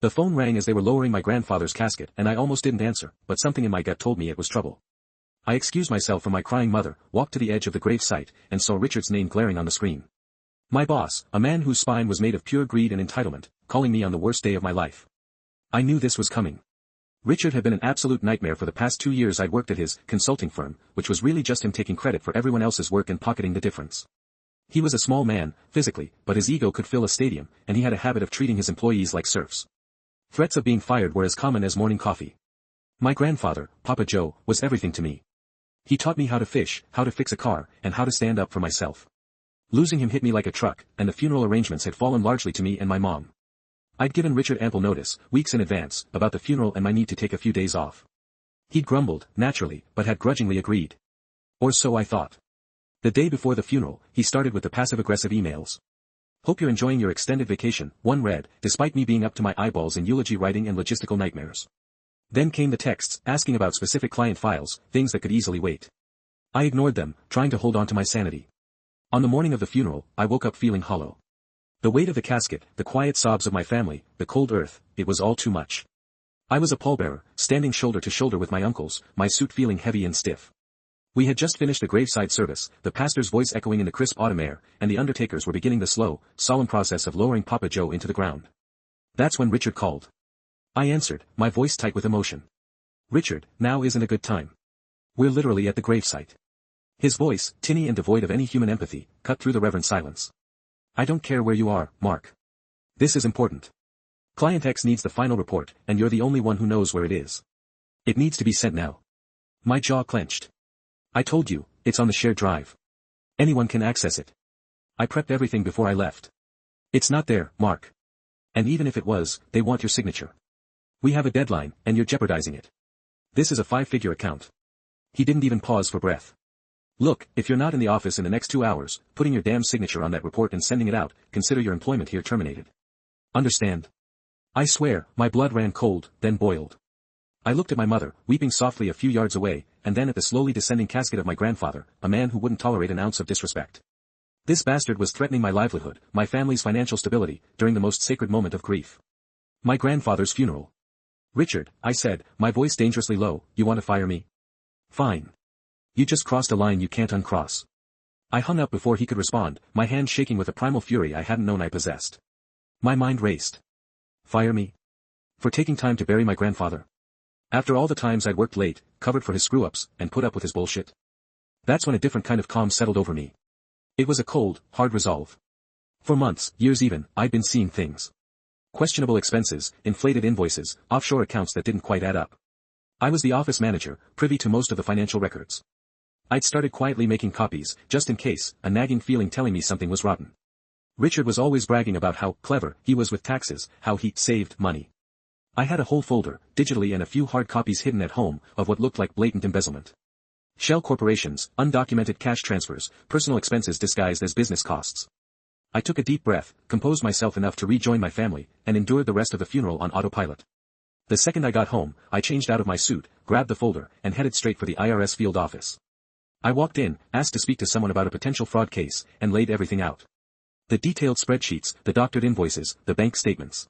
The phone rang as they were lowering my grandfather's casket and I almost didn't answer, but something in my gut told me it was trouble. I excused myself from my crying mother, walked to the edge of the grave site, and saw Richard's name glaring on the screen. My boss, a man whose spine was made of pure greed and entitlement, calling me on the worst day of my life. I knew this was coming. Richard had been an absolute nightmare for the past 2 years. I'd worked at his consulting firm, which was really just him taking credit for everyone else's work and pocketing the difference. He was a small man, physically, but his ego could fill a stadium, and he had a habit of treating his employees like serfs. Threats of being fired were as common as morning coffee. My grandfather, Papa Joe, was everything to me. He taught me how to fish, how to fix a car, and how to stand up for myself. Losing him hit me like a truck, and the funeral arrangements had fallen largely to me and my mom. I'd given Richard ample notice, weeks in advance, about the funeral and my need to take a few days off. He'd grumbled, naturally, but had grudgingly agreed. Or so I thought. The day before the funeral, he started with the passive-aggressive emails. "Hope you're enjoying your extended vacation," one read, despite me being up to my eyeballs in eulogy writing and logistical nightmares. Then came the texts, asking about specific client files, things that could easily wait. I ignored them, trying to hold on to my sanity. On the morning of the funeral, I woke up feeling hollow. The weight of the casket, the quiet sobs of my family, the cold earth, it was all too much. I was a pallbearer, standing shoulder to shoulder with my uncles, my suit feeling heavy and stiff. We had just finished the graveside service, the pastor's voice echoing in the crisp autumn air, and the undertakers were beginning the slow, solemn process of lowering Papa Joe into the ground. That's when Richard called. I answered, my voice tight with emotion. "Richard, now isn't a good time. We're literally at the gravesite." His voice, tinny and devoid of any human empathy, cut through the reverent silence. "I don't care where you are, Mark. This is important. Client X needs the final report, and you're the only one who knows where it is. It needs to be sent now." My jaw clenched. "I told you, it's on the shared drive. Anyone can access it. I prepped everything before I left. It's not there, Mark. And even if it was, they want your signature. We have a deadline, and you're jeopardizing it. This is a 5-figure account." He didn't even pause for breath. "Look, if you're not in the office in the next 2 hours, putting your damn signature on that report and sending it out, consider your employment here terminated. Understand?" I swear, my blood ran cold, then boiled. I looked at my mother, weeping softly a few yards away, and then at the slowly descending casket of my grandfather, a man who wouldn't tolerate an ounce of disrespect. This bastard was threatening my livelihood, my family's financial stability, during the most sacred moment of grief. My grandfather's funeral. "Richard," I said, my voice dangerously low, "you want to fire me? Fine. You just crossed a line you can't uncross." I hung up before he could respond, my hand shaking with a primal fury I hadn't known I possessed. My mind raced. Fire me? For taking time to bury my grandfather? After all the times I'd worked late, covered for his screw-ups, and put up with his bullshit? That's when a different kind of calm settled over me. It was a cold, hard resolve. For months, years even, I'd been seeing things. Questionable expenses, inflated invoices, offshore accounts that didn't quite add up. I was the office manager, privy to most of the financial records. I'd started quietly making copies, just in case, a nagging feeling telling me something was rotten. Richard was always bragging about how clever he was with taxes, how he saved money. I had a whole folder, digitally and a few hard copies hidden at home, of what looked like blatant embezzlement. Shell corporations, undocumented cash transfers, personal expenses disguised as business costs. I took a deep breath, composed myself enough to rejoin my family, and endured the rest of the funeral on autopilot. The second I got home, I changed out of my suit, grabbed the folder, and headed straight for the IRS field office. I walked in, asked to speak to someone about a potential fraud case, and laid everything out. The detailed spreadsheets, the doctored invoices, the bank statements.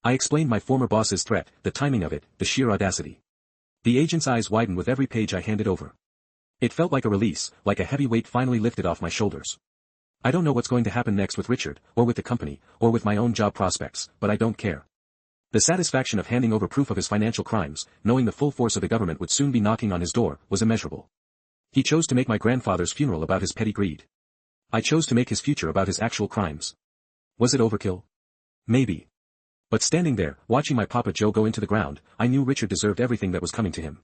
I explained my former boss's threat, the timing of it, the sheer audacity. The agent's eyes widened with every page I handed over. It felt like a release, like a heavy weight finally lifted off my shoulders. I don't know what's going to happen next with Richard, or with the company, or with my own job prospects, but I don't care. The satisfaction of handing over proof of his financial crimes, knowing the full force of the government would soon be knocking on his door, was immeasurable. He chose to make my grandfather's funeral about his petty greed. I chose to make his future about his actual crimes. Was it overkill? Maybe. But standing there, watching my Papa Joe go into the ground, I knew Richard deserved everything that was coming to him.